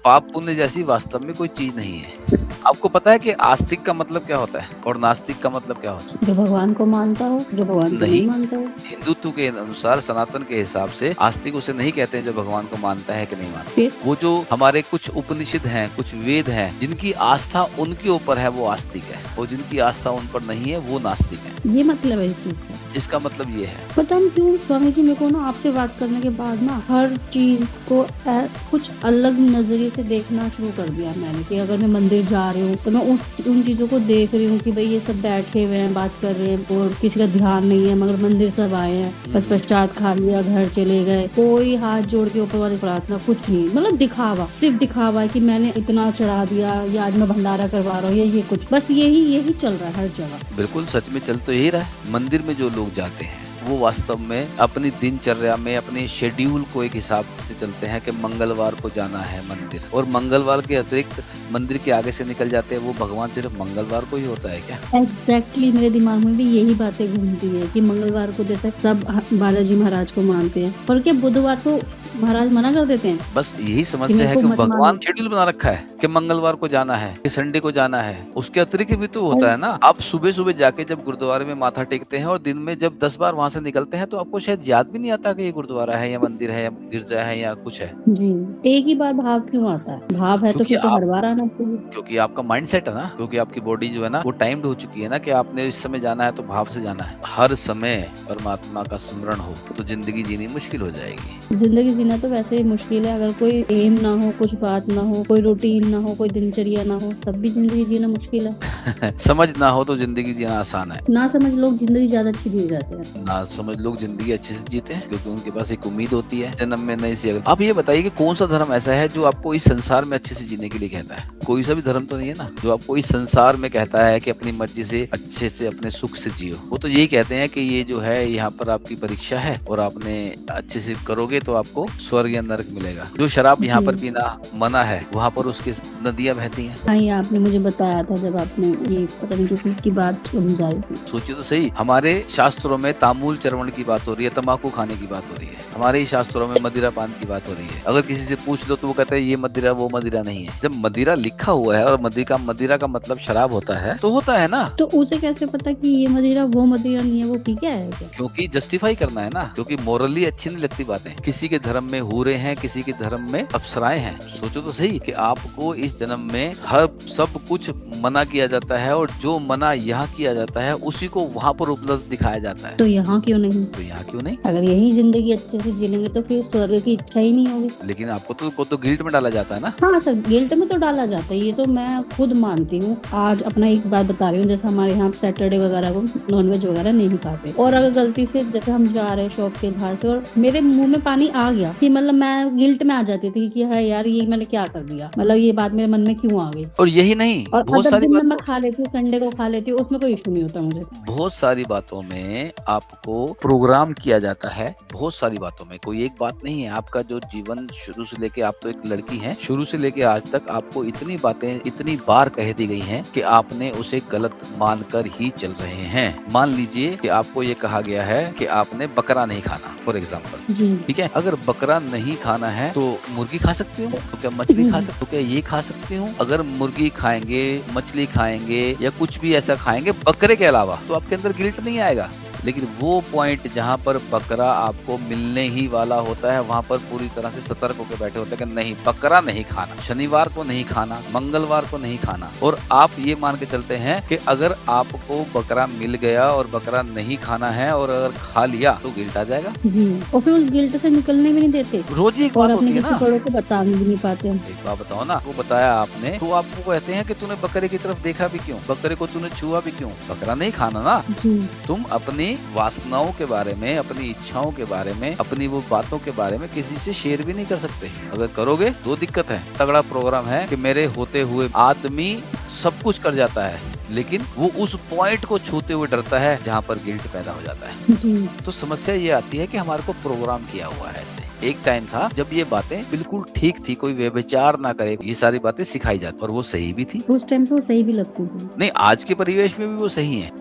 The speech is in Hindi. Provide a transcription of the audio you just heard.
पाप पुण्य जैसी वास्तव में कोई चीज नहीं है। आपको पता है कि आस्तिक का मतलब क्या होता है और नास्तिक का मतलब क्या होता है? जो भगवान को मानता हो, जो भगवान को नहीं, नहीं मानता हो। हिंदुत्व के अनुसार सनातन के हिसाब से आस्तिक उसे नहीं कहते हैं जो भगवान को मानता है कि नहीं मानता। फिर वो जो हमारे कुछ उपनिषद हैं, कुछ वेद हैं, जिनकी आस्था उनके ऊपर है वो आस्तिक है, और जिनकी आस्था उन पर नहीं है वो नास्तिक है। ये मतलब है इस चीज का। इसका मतलब ये है। पता नहीं क्यों स्वामी जी, मेरे को ना आपसे बात करने के बाद ना हर चीज को कुछ अलग नजरिए से देखना शुरू कर दिया मैंने, कि अगर मैं मंदिर जा रही हूँ तो मैं उन चीजों को देख रही हूँ कि भाई ये सब बैठे हुए हैं, बात कर रहे हैं और किसी का ध्यान नहीं है, मगर मंदिर सब आए हैं, बस प्रसाद खा लिया, घर चले गए, कोई हाथ जोड़ के ऊपर वाली प्रार्थना कुछ नहीं, मतलब दिखावा, सिर्फ दिखावा है कि मैंने इतना चढ़ा दिया या आज मैं भंडारा करवा रहा हूँ या ये कुछ, बस यही चल रहा है हर जगह। बिल्कुल सच में चल तो यही रहा है। मंदिर में जो लोग जाते हैं वो वास्तव में अपनी दिनचर्या में अपने शेड्यूल को एक हिसाब से चलते हैं कि मंगलवार को जाना है मंदिर, और मंगलवार के अतिरिक्त मंदिर के आगे से निकल जाते हैं। वो भगवान सिर्फ मंगलवार को ही होता है क्या? एग्जैक्टली मेरे दिमाग में भी यही बातें घूमती है कि मंगलवार को जैसे सब बालाजी महाराज को मानते हैं, और क्या बुधवार को महाराज मना कर देते हैं। बस यही समस्या है कि भगवान शेड्यूल बना रखा है कि मंगलवार को जाना है कि संडे को जाना है। उसके अतिरिक्त भी तो होता है ना। आप सुबह सुबह जाके जब गुरुद्वारे में माथा टेकते हैं और दिन में जब 10 बार वहाँ से निकलते हैं तो आपको शायद याद भी नहीं आता कि ये गुरुद्वारा है या मंदिर है या गिरजा है या कुछ है। जी, एक ही बार भाव क्यों आता है? भाव है तो क्योंकि फिर तो आप हर बार आना चाहिए। क्योंकि आपका माइंड सेट है ना, क्योंकि आपकी बॉडी जो है ना वो टाइम्ड हो चुकी है ना कि आपने इस समय जाना है तो भाव से जाना है। हर समय परमात्मा का स्मरण हो तो जिंदगी जीनी मुश्किल हो जाएगी। जिंदगी जीना तो वैसे ही मुश्किल है, अगर कोई एम ना हो, कुछ बात ना हो, कोई रूटीन ना हो, कोई दिनचर्या ना हो, तब भी जिंदगी जीना मुश्किल है। समझ ना हो तो जिंदगी जीना आसान है। ना समझ लोग जिंदगी ज्यादा अच्छी जी जाते हैं। ना समझ लोग जिंदगी अच्छे से जीते हैं क्योंकि उनके पास एक उम्मीद होती है जन्म में नई सी। आप ये बताइए कि कौन सा धर्म ऐसा है जो आपको इस संसार में अच्छे से जीने के लिए कहता है? कोई सा भी धर्म तो नहीं है ना जो आपको इस संसार में कहता है कि अपनी मर्जी से अच्छे से अपने सुख से जियो। वो तो यही कहते हैं कि ये जो है यहाँ पर आपकी परीक्षा है और आपने अच्छे से करोगे तो आपको स्वर्ग या नरक मिलेगा। जो शराब यहाँ पर पीना मना है वहाँ पर उसकी नदियां बहती हैं। हाँ, ये आपने मुझे बताया था जब आपने ये पता नहीं किसी की बात समझाई थी। सोचिए तो सही, हमारे शास्त्रों में तामूल चर्वण की बात हो रही है, तंबाकू खाने की बात हो रही है। हमारे ही शास्त्रों में मदिरा पान की बात हो रही है। अगर किसी से पूछ लो तो वो कहते हैं ये मदिरा वो मदिरा नहीं है। जब मदिरा लिखा हुआ है और मदिरा का मतलब शराब होता है तो होता है ना। तो उसे कैसे पता कि ये मदिरा वो मदिरा नहीं है, वो पी क्या है क्या? क्योंकि जस्टिफाई करना है ना, क्योंकि मोरली अच्छी नहीं लगती बातें। किसी के धर्म में हूरे हैं, किसी के धर्म में अप्सराएं हैं। सोचो तो सही कि आपको इस जन्म में हर सब कुछ मना किया जाता है और जो मना यहाँ किया जाता है उसी को वहाँ पर उपलब्ध दिखाया जाता है। तो यहाँ क्यों नहीं? तो यहाँ क्यों नहीं? अगर यही जिंदगी अच्छे से जी लेंगे तो फिर स्वर्ग की इच्छा ही नहीं होगी। लेकिन आपको तो गिल्ट में डाला जाता है ना। हाँ सर, गिल्ट में तो डाला जाता है, ये तो मैं खुद मानती हूँ। आज अपना एक बात बता रही हूँ, जैसे हमारे यहाँ सैटरडे वगैरह को नॉनवेज वगैरह नहीं खाते, और अगर गलती से जैसे हम जा रहे हैं शॉप के बाहर से और मेरे मुंह में पानी आ गया कि मतलब मैं गिल्ट में आ जाती थी कि है यार ये मैंने क्या कर दिया, मतलब ये बात मेरे मन में क्यों आ गई। और यही नहीं, और बहुत अदर सारी दिन में बातों मैं खा लेती हूँ, संडे को खा लेती हूँ, उसमें कोई इशू नहीं होता मुझे। बहुत सारी बातों में आपको प्रोग्राम किया जाता है। बहुत सारी बातों में, कोई एक बात नहीं है। आपका जो जीवन शुरू से लेके, आप तो एक लड़की हैं, शुरू से लेके आज तक आपको इतनी बातें इतनी बार कह दी गई हैं कि आपने उसे गलत मानकर ही चल रहे हैं। मान लीजिए कि आपको ये कहा गया है कि आपने बकरा नहीं खाना, फॉर एग्जाम्पल, ठीक है। अगर बकरा नहीं खाना है तो मुर्गी खा सकती हूँ, तो क्या मछली खा सकती हूँ, क्या ये खा सकती हूँ? अगर मुर्गी खाएंगे, मछली खाएंगे या कुछ भी ऐसा खाएंगे बकरे के अलावा तो आपके अंदर गिल्ट नहीं आएगा। लेकिन वो पॉइंट जहाँ पर बकरा आपको मिलने ही वाला होता है वहाँ पर पूरी तरह से सतर्क होकर बैठे होते हैं कि नहीं, बकरा नहीं खाना, शनिवार को नहीं खाना, मंगलवार को नहीं खाना। और आप ये मान के चलते हैं कि अगर आपको बकरा मिल गया और बकरा नहीं खाना है और अगर खा लिया तो गिल्ट आ जाएगा। और फिर उस गिल्ट से निकलने भी नहीं देते। रोज ही एक बात होती है ना। बड़ों को बता भी नहीं पाते। एक बात बताओ ना, वो बताया आपने तो आपको कहते हैं कि तूने बकरे की तरफ देखा भी क्यों, बकरे को तूने छुआ भी क्यों? बकरा नहीं खाना ना। तुम अपनी वासनाओं के बारे में, अपनी इच्छाओं के बारे में, अपनी वो बातों के बारे में किसी से शेयर भी नहीं कर सकते। अगर करोगे तो दिक्कत है। तगड़ा प्रोग्राम है कि मेरे होते हुए आदमी सब कुछ कर जाता है लेकिन वो उस पॉइंट को छूते हुए डरता है जहाँ पर गिल्ट पैदा हो जाता है। तो समस्या ये आती है कि हमारे को प्रोग्राम किया हुआ है ऐसे। एक टाइम था जब ये बातें बिल्कुल ठीक थी, कोई व्यभिचार ना करे, ये सारी बातें सिखाई जाती और वो सही भी थी। उस टाइम पे वो सही भी लगती थी। नहीं, आज के परिवेश में भी वो सही है।